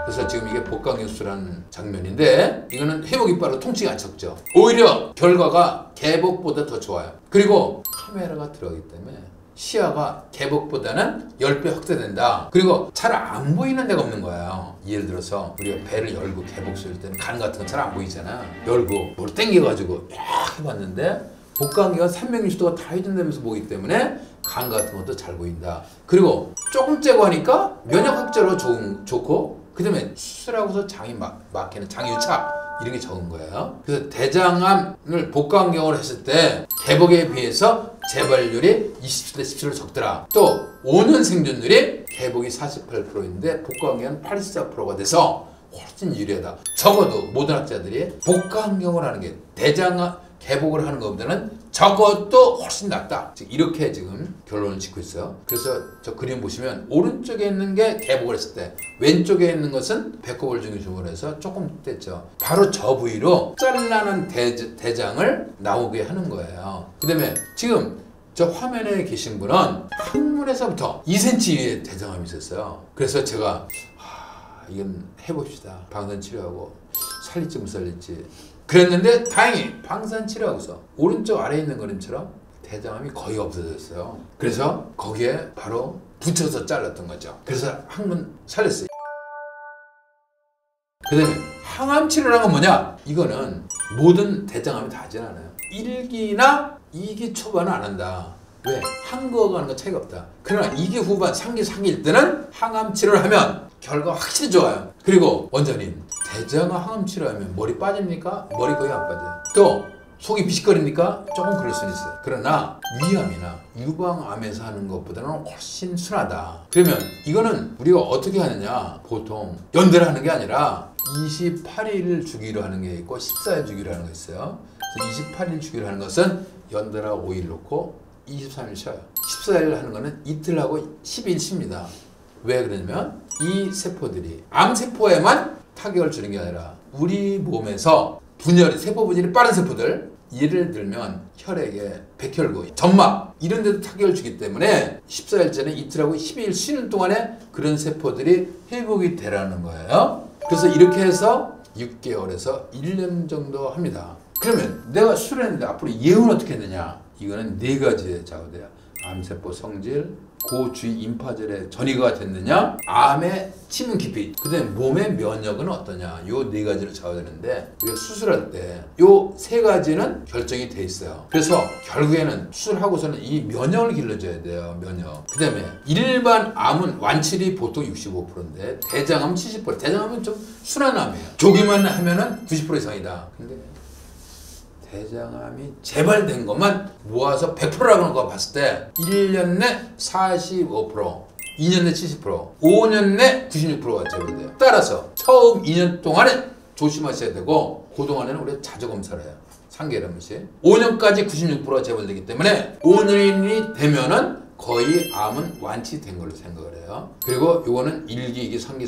그래서 지금 이게 복강경 수술하는 장면인데 이거는 회복이 빠르고 통증이 안 썩죠. 오히려 결과가 개복보다 더 좋아요. 그리고 카메라가 들어가기 때문에 시야가 개복보다는 10배 확대된다. 그리고 잘 안 보이는 데가 없는 거예요. 예를 들어서 우리가 배를 열고 개복 쏠 때는 간 같은 건 잘 안 보이잖아. 열고 뭘 당겨가지고 쫙 해봤는데 복강경은 360도가 다 회전되면서 보기 때문에 간 같은 것도 잘 보인다. 그리고 조금 째고 하니까 면역 확대로 좋고 그 다음에 수술하고서 장이 막히는 장유착 이런 게 적은 거예요. 그래서 대장암을 복강경을 했을 때 개복에 비해서 재발률이 27대 17로 적더라. 또 5년 생존율이 개복이 48%인데 복강경은 84%가 돼서 훨씬 유리하다. 적어도 모든 학자들이 복강경을 하는 게 대장암 개복을 하는 것보다는 적어도 훨씬 낫다. 이렇게 지금 결론을 짓고 있어요. 그래서 저 그림 보시면 오른쪽에 있는 게 개복을 했을 때 왼쪽에 있는 것은 배꼽을 중심으로 해서 조금 뗐죠. 바로 저 부위로 잘라낸 대장을 나오게 하는 거예요. 그 다음에 지금 저 화면에 계신 분은 항문에서부터 2cm 위에 대장암이 있었어요. 그래서 제가 이건 해봅시다. 방사선 치료하고 살릴지 못 살릴지 그랬는데 다행히 방사선 치료하고서 오른쪽 아래에 있는 그림처럼 대장암이 거의 없어졌어요. 그래서 거기에 바로 붙여서 잘랐던 거죠. 그래서 항문 살렸어요. 그 다음에 항암 치료라는 건 뭐냐? 이거는 모든 대장암이 다 하진 않아요. 1기나 2기 초반은 안 한다. 왜? 한 거가 하는 건 차이가 없다. 그러나 2기 후반, 3기, 4기일 때는 항암 치료를 하면 결과가 확실히 좋아요. 그리고 원장님, 대장암 항암 치료하면 머리 빠집니까? 머리 거의 안 빠져요. 또 속이 비식거립니까? 조금 그럴 수는 있어요. 그러나 위암이나 유방암에서 하는 것보다는 훨씬 순하다. 그러면 이거는 우리가 어떻게 하느냐? 보통 연달아 하는 게 아니라 28일 주기로 하는 게 있고 14일 주기로 하는 거 있어요. 그래서 28일 주기로 하는 것은 연달아 5일 놓고 23일 쉬어요. 14일 하는 거는 이틀 하고 10일 쉽니다. 왜 그러냐면 이 세포들이 암세포에만 타격을 주는 게 아니라 우리 몸에서 세포 분열이 빠른 세포들, 예를 들면 혈액에 백혈구, 점막 이런 데도 타격을 주기 때문에 14일 전에 이틀하고 12일 쉬는 동안에 그런 세포들이 회복이 되라는 거예요. 그래서 이렇게 해서 6개월에서 1년 정도 합니다. 그러면 내가 수술했는데 앞으로 예후는 어떻게 했느냐? 이거는 4가지의 작업이에요. 암세포 성질, 고주위 임파절의 전이가 됐느냐, 암의 침문 깊이, 그 다음에 몸의 면역은 어떠냐, 요 4가지를 잡아야 되는데 우리가 수술할 때 요 3가지는 결정이 돼 있어요. 그래서 결국에는 수술하고서는 이 면역을 길러줘야 돼요. 면역. 그 다음에 일반 암은 완치율이 보통 65%인데 대장암은 70%. 대장암은 좀 순한 암이에요. 조기만 하면은 90% 이상이다. 근데 대장암이 재발된 것만 모아서 100%라고 거 봤을 때 1년 내 45%, 2년 내 70%, 5년 내 96%가 재발돼요. 따라서 처음 2년 동안에 조심하셔야 되고 그동안에는 우리가 자주 검사를 해요. 3개월에 한 번씩. 5년까지 96%가 재발되기 때문에 5년이 되면은 거의 암은 완치된 걸로 생각을 해요. 그리고 이거는 1기, 2기, 3기,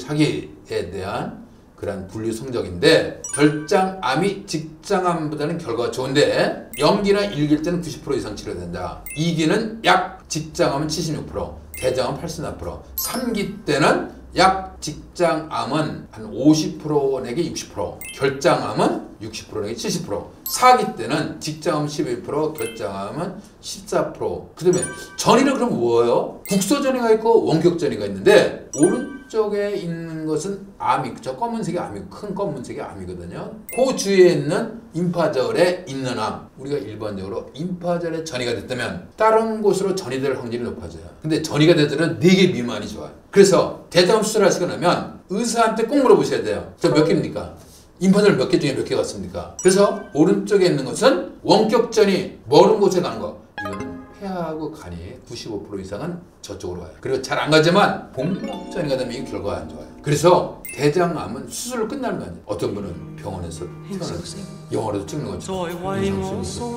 4기에 대한 그런 분류 성적인데 결장암이 직장암보다는 결과가 좋은데 0기나 1기일 때는 90% 이상 치료된다. 2기는 약 직장암은 76%, 대장암은 84%, 3기 때는 약 직장암은 한 50% 내지 60%, 결장암은 60% 내지 70%, 4기 때는 직장암 11%, 결장암은 14%. 그 다음에 전이는 그럼 뭐예요? 국소전이가 있고 원격전이가 있는데 오른쪽에 있는 것은 암이, 저 검은색이 암이고 큰 검은색이 암이거든요. 그 주위에 있는 임파절에 있는 암, 우리가 일반적으로 임파절에 전이가 됐다면 다른 곳으로 전이 될 확률이 높아져요. 근데 전이가 되더라도 4개 미만이 좋아요. 그래서 대장암 수술하시고 나면 의사한테 꼭 물어보셔야 돼요. 저 몇 개입니까? 임파절 몇 개 중에 몇 개 같습니까? 그래서 오른쪽에 있는 것은 원격전이 먼 곳에 가는 거. 이거는 폐하고 간이 95% 이상은 저쪽으로 가요. 그리고 잘 안 가지만 복막전이가 되면 이 결과가 안 좋아요. 그래서 대장암은 수술로 끝나는 거 아니에요. 어떤 분은 병원에서 태어났어요. 영화로도 찍는 거죠.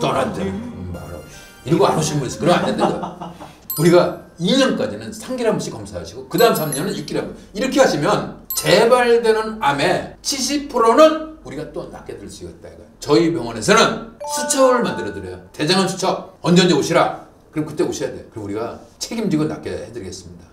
떠났대. 이런 거 안 오신 분 있어요. 그러면 안 된다. 우리가 2년까지는 3개월 한 번씩 검사하시고 그 다음 3년은 6개월 한 번. 이렇게 하시면 재발되는 암의 70%는 우리가 또 낫게 될 수 있다 이거예요. 저희 병원에서는 수첩을 만들어 드려요. 대장암 수첩 언제 오시라. 그럼 그때 오셔야 돼요. 그럼 우리가 책임지고 낫게 해드리겠습니다.